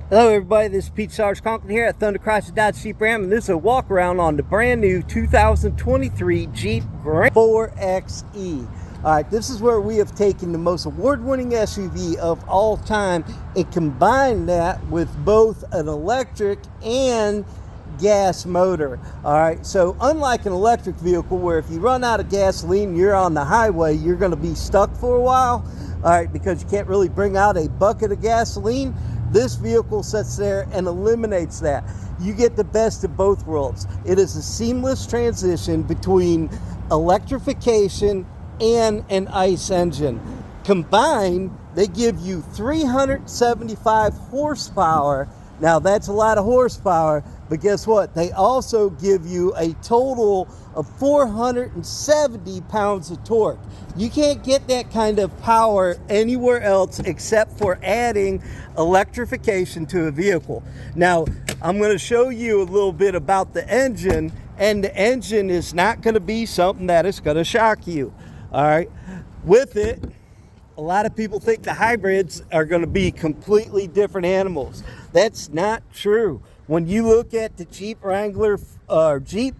Hello everybody, this is Pete Stars Conklin here at Thunder Chrysler Dodge Jeep Ram, and this is a walk around on the brand new 2023 Jeep Grand 4xe. Alright, this is where we have taken the most award-winning SUV of all time and combined that with both an electric and gas motor. Alright, so unlike an electric vehicle where if you run out of gasoline, you're on the highway, you're going to be stuck for a while, alright, because you can't really bring out a bucket of gasoline. This vehicle sits there and eliminates that. You get the best of both worlds. It is a seamless transition between electrification and an ICE engine. Combined, they give you 375 horsepower. Now, that's a lot of horsepower, but guess what? They also give you a total of 470 pounds of torque. You can't get that kind of power anywhere else except for adding electrification to a vehicle. Now, I'm going to show you a little bit about the engine, and the engine is not going to be something that is going to shock you. All right, with it, a lot of people think the hybrids are going to be completely different animals. That's not true. When you look at the Jeep Wrangler Jeep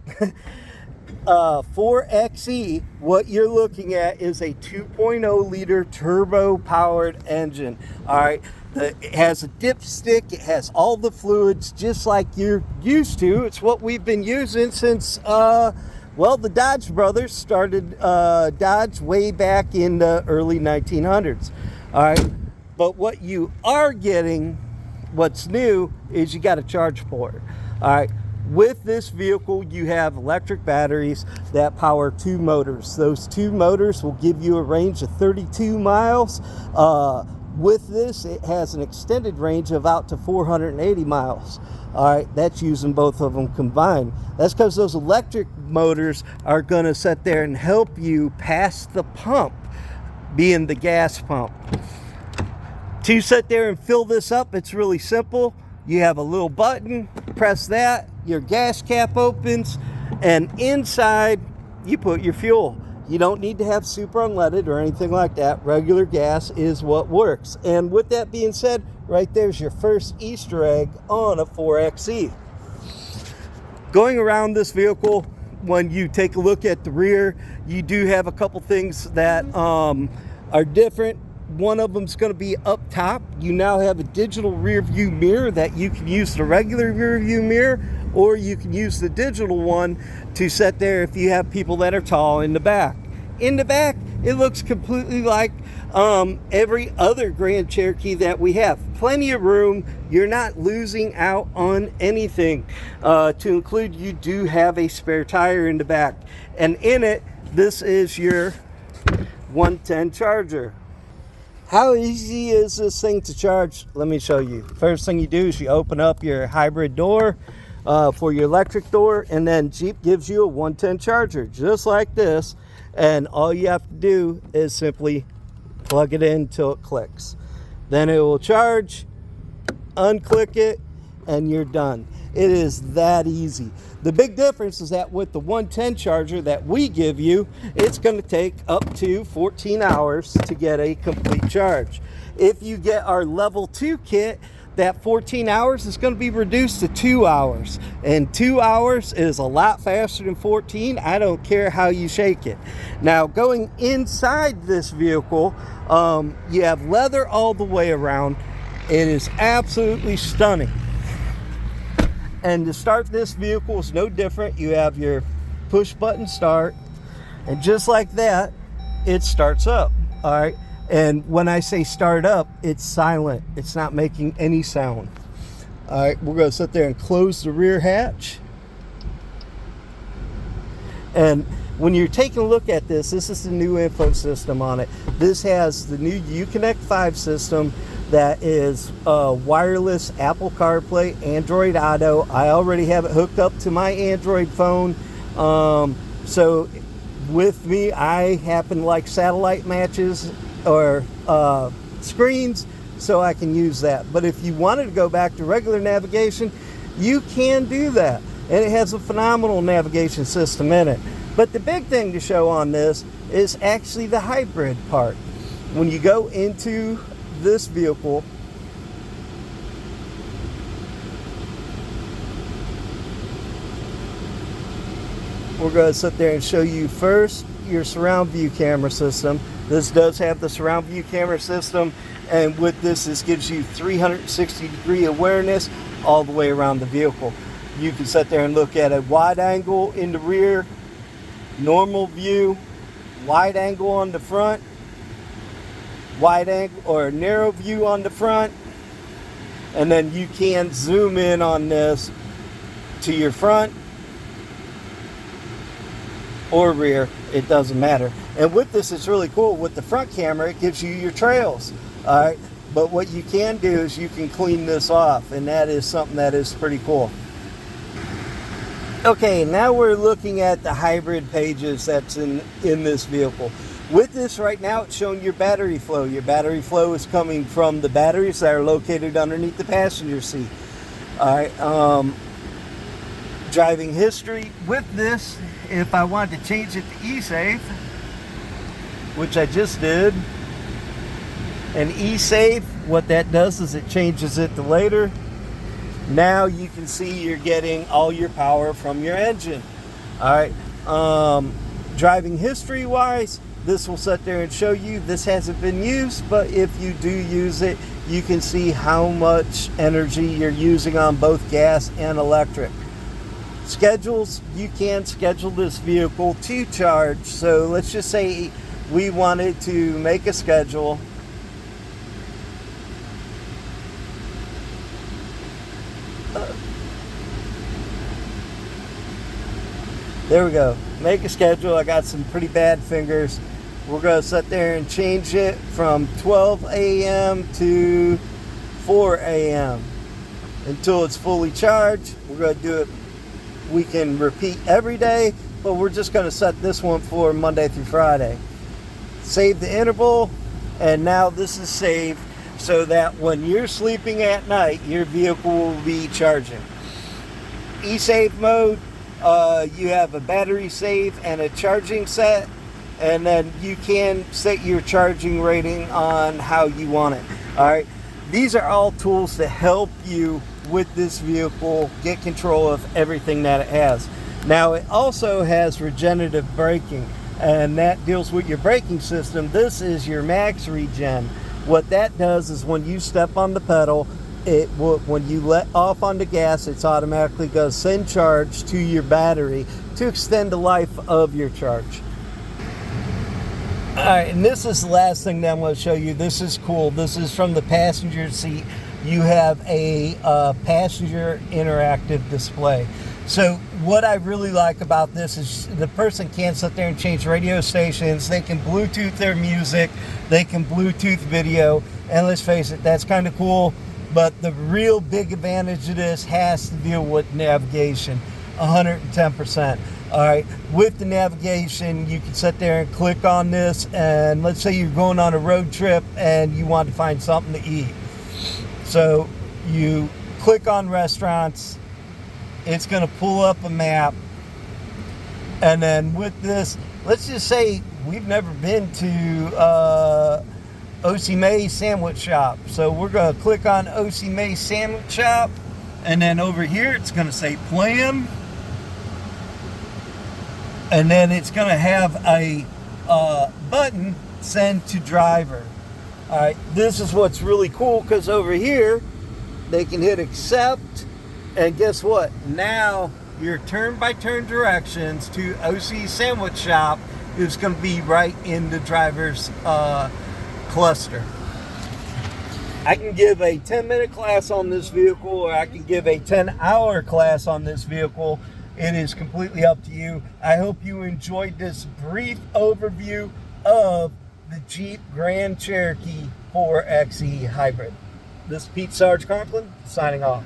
4xe, what you're looking at is a 2.0 liter turbo powered engine. All right, it has a dipstick, it has all the fluids just like you're used to. It's what we've been using since well, the Dodge brothers started Dodge way back in the early 1900s. All right, but what you are getting, what's new, is you got a charge port. All right, with this vehicle, you have electric batteries that power two motors. Those two motors will give you a range of 32 miles. With this, it has an extended range of out to 480 miles. All right, that's using both of them combined. That's because those electric motors are going to sit there and help you pass the pump, being the gas pump. To sit there and fill this up, it's really simple. You have a little button, press that, your gas cap opens, and inside you put your fuel. You don't need to have super unleaded or anything like that. Regular gas is what works. And with that being said, right there's your first Easter egg on a 4xe. Going around this vehicle, when you take a look at the rear, you do have a couple things that are different. One of them is going to be up top. You now have a digital rear view mirror that you can use the regular rear view mirror, or you can use the digital one to sit there if you have people that are tall in the back. In the back, it looks completely like every other Grand Cherokee that we have. Plenty of room. You're not losing out on anything. To include, you do have a spare tire in the back. And in it, this is your 110 charger. How easy is this thing to charge? Let me show you. First thing you do is you open up your hybrid door for your electric door, and then Jeep gives you a 110 charger just like this, and all you have to do is simply plug it in till it clicks. Then it will charge, unclick it, and you're done. It is that easy. The big difference is that with the 110 charger that we give you, it's going to take up to 14 hours to get a complete charge. If you get our level 2 kit, that 14 hours is going to be reduced to 2 hours. And 2 hours is a lot faster than 14. I don't care how you shake it. Now, going inside this vehicle, you have leather all the way around. It is absolutely stunning. And to start this vehicle is no different. You have your push button start, and just like that, it starts up. All right. And when I say start up, it's silent. It's not making any sound. All right, we're going to sit there and close the rear hatch. And when you're taking a look at this, this is the new info system on it. This has the new Uconnect 5 system that is wireless Apple CarPlay, Android Auto. I already have it hooked up to my Android phone. So with me, I happen to like satellite matches or screens, so I can use that. But if you wanted to go back to regular navigation, you can do that. And it has a phenomenal navigation system in it. But the big thing to show on this is actually the hybrid part. When you go into this vehicle, we're going to sit there and show you first your surround view camera system. This does have the surround view camera system, and with this gives you 360 degree awareness all the way around the vehicle. You can sit there and look at a wide angle in the rear, normal view, wide angle on the front, wide angle or narrow view on the front, and then you can zoom in on this to your front or rear, it doesn't matter. And with this, it's really cool. With the front camera, it gives you your trails. All right, but what you can do is you can clean this off, and that is something that is pretty cool. Okay, now we're looking at the hybrid pages that's in this vehicle. With this right now, it's showing your battery flow. Your battery flow is coming from the batteries that are located underneath the passenger seat. All right, driving history. With this, if I wanted to change it to eSafe, which I just did, and eSafe, what that does is it changes it to later. Now you can see you're getting all your power from your engine. All right, driving history wise, this will sit there and show you this hasn't been used, but if you do use it, you can see how much energy you're using on both gas and electric. Schedules, you can schedule this vehicle to charge. So let's just say we wanted to make a schedule. There we go. Make a schedule. I got some pretty bad fingers. We're going to sit there and change it from 12 a.m. to 4 a.m. until it's fully charged. We're going to do it. We can repeat every day, but we're just going to set this one for Monday through Friday. Save the interval, and now this is saved so that when you're sleeping at night, your vehicle will be charging. eSafe mode, you have a battery save and a charging set, and then you can set your charging rating on how you want it. All right, these are all tools to help you with this vehicle get control of everything that it has. Now it also has regenerative braking, and that deals with your braking system. This is your max regen. What that does is when you step on the pedal, it will, when you let off on the gas, it's automatically going to send charge to your battery to extend the life of your charge. All right, and this is the last thing that I'm going to show you. This is cool. This is from the passenger seat. You have a passenger interactive display. So what I really like about this is the person can sit there and change radio stations. They can Bluetooth their music. They can Bluetooth video. And let's face it, that's kind of cool. But the real big advantage of this has to deal with navigation, 110%. All right, with the navigation, you can sit there and click on this, and let's say you're going on a road trip and you want to find something to eat. So you click on restaurants, it's going to pull up a map, and then with this, let's just say we've never been to O.C. May's Sandwich Shop. So we're going to click on O.C. May's Sandwich Shop, and then over here it's going to say plan, and then it's going to have a button, send to driver. All right, this is what's really cool, because over here they can hit accept, and guess what? Now your turn-by-turn directions to OC Sandwich Shop is going to be right in the driver's cluster. I can give a 10-minute class on this vehicle, or I can give a 10-hour class on this vehicle. It is completely up to you. I hope you enjoyed this brief overview of the Jeep Grand Cherokee 4xe Hybrid. This is Pete Sarge Conklin, signing off.